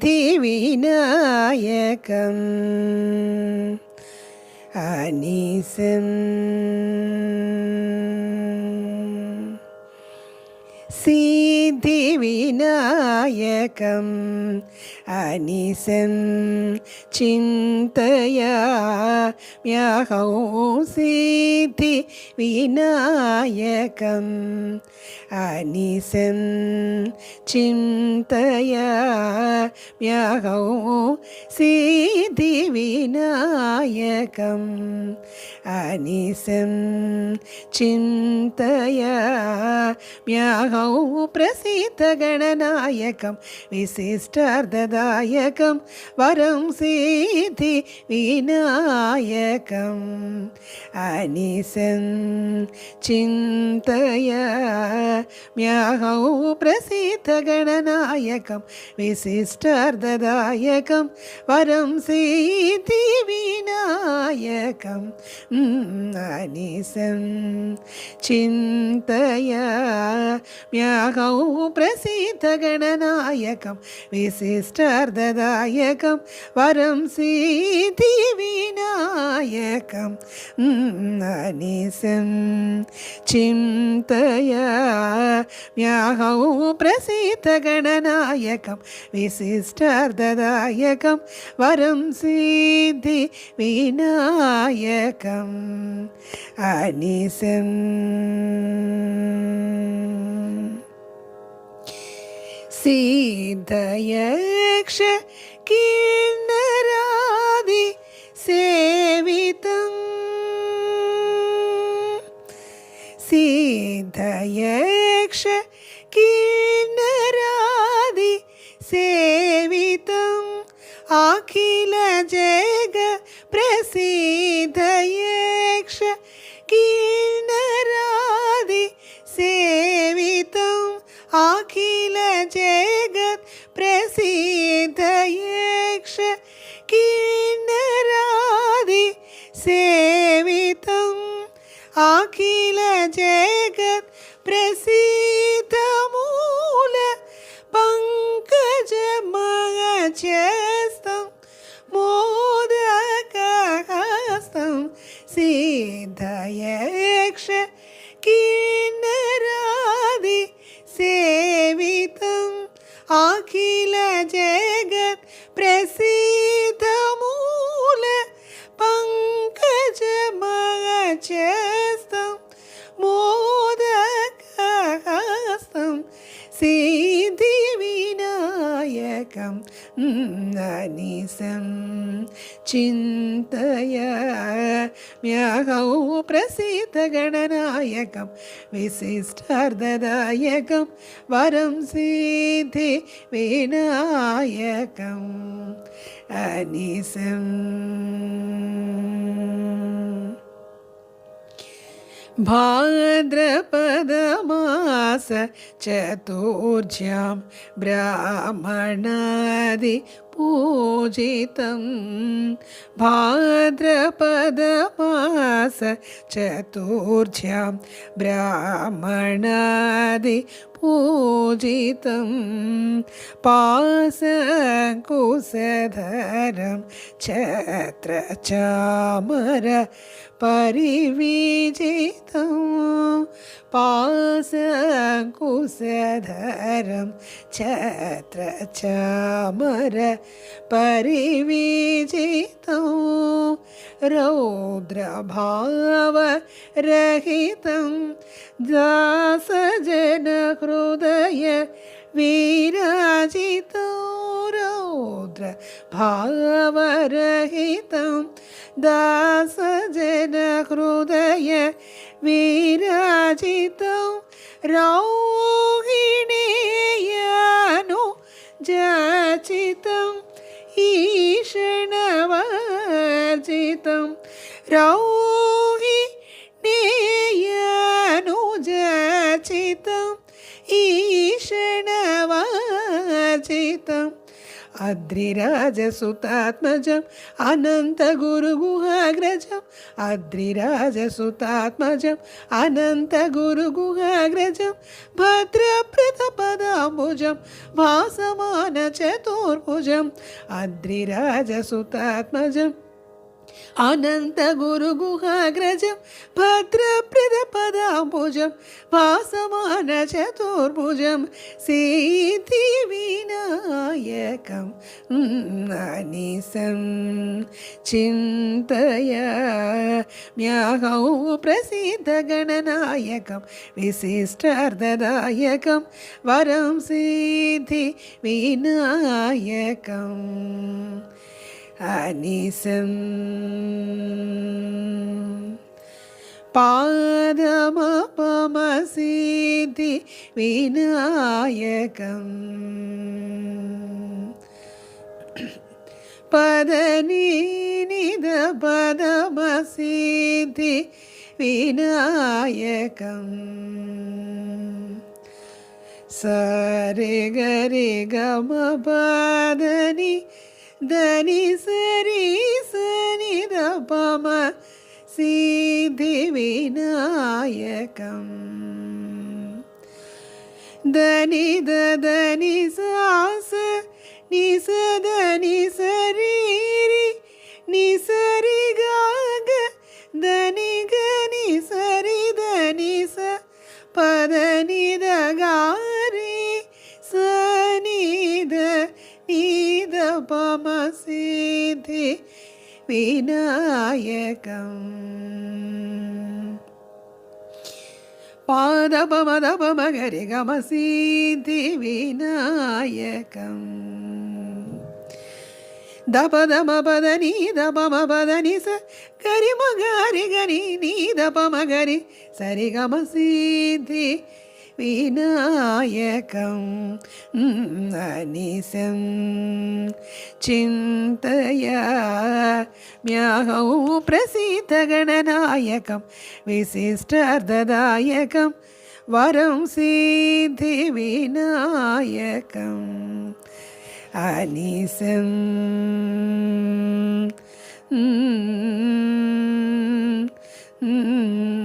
सिद्धिविनायकम् अनीसम् सिद्धिविनायकम् अनीसं चिन्तयाम्यहं सिद्धिविनायकम् अनीसं चिन्तयाम्यहं सिद्धिविनायकम् अनीसं चिन्तयाम्यहं प्रसिद्धगणनायकं विशिष्टार्थदायकं वरं सिद्धिविनायकम् अनीसं चिन्तयाम्यहं प्रसिद्धगणनायकं विशिष्टार्थदायकं वरं सिद्धिविनायकम् अनीसं चिन्तयाम्यहं प्रसिद्धगणनायकं विशिष्टार्थदायकं वरं सिद्धिविनायकम् अनीसं चिन्तयाम्यहं प्रसिद्धगणनायकं विशिष्टार्थदायकं वरं सिद्धिविनायकम् अनीसं सिद्धयक्ष किन्नरादि सेवितं सिद्धयक्ष किन्नरादि सेवितम् अखिल जग प्रसिद्धयक्ष किन्नरादि सेवितम् अखिल जगत् प्रसिद्धयक्ष किन्नरादि सेवितम् अखिल जगत् प्रसिद्धमूल पंकजमगचस्तं मोदकहस्तं सिद्धयक्ष किन्नरादि सेवितम् अखिल जगत् प्रसिद्धमूल पंकजमगचस्तं मोदकहस्तं सिद्धिविनायकम् अनीसं चिन्तयाम्यहं प्रसिद्धगणनायकं विशिष्टार्थदायकं वरं सिद्धिविनायकम् अनीसम् भाद्रपदमास चतुर्ज्यां ब्राह्मणादि पूजितं भाद्रपदमास चतुर्ज्यां ब्राह्मणादि पूजितं पाशकुशधरं छत्रचामर परिविजितं पाशकुशधरं छत्रचामर परिविजितं रौद्रभावरहितं दासजनहृदय विराजितं रौद्रभावरहितं दासजनहृदय विराजितं रौहिणेयानुजाचितं ईषणवर्जितं रौहिणेयानुजाचितं ईषणवर्जितं अद्रिराजसुतात्मजम् अनन्तगुरुगुहाग्रजम् अद्रिराजसुतात्मजम् अनन्तगुरुगुहाग्रजम् भद्रप्रतपदाम्बुजम् भासमानचतुर्भुजम् अद्रिराजसुतात्मजम् अनन्तगुरुगुहाग्रजं भद्रप्रदपदाम्बुजं भासमानचतुर्भुजं सिद्धिविनायकम् अनिशं चिन्तयाम्यहं प्रसिद्धगणनायकं विशिष्टार्थदायकं वरं सिद्धिविनायकम् अनिशं पादमपमसिद्धिविनायकम् पदनिनिधपदमसिद्धिविनायकम् सरे गरे गम पदनि దని సరి సని దపమ సిద్ధివినాయకం దని దని సాస నిసదని సరి నిసరి గాగ దని గని సరి దని స పదని దగారి సనిద निदपमसिद्धि विनायकम् पादपमदपमगरि गमसिद्धि विनायकम् दपदमपदनि दपमपदनि स गरि मगरि गनि निदपमगरि सरि गमसिद्धि विनायकम् अनिशं चिन्तयाम्यहं प्रसिद्धगणनायकं विशिष्टार्थदायकं वरं सिद्धिविनायकम् अनिशं Mm-hmm.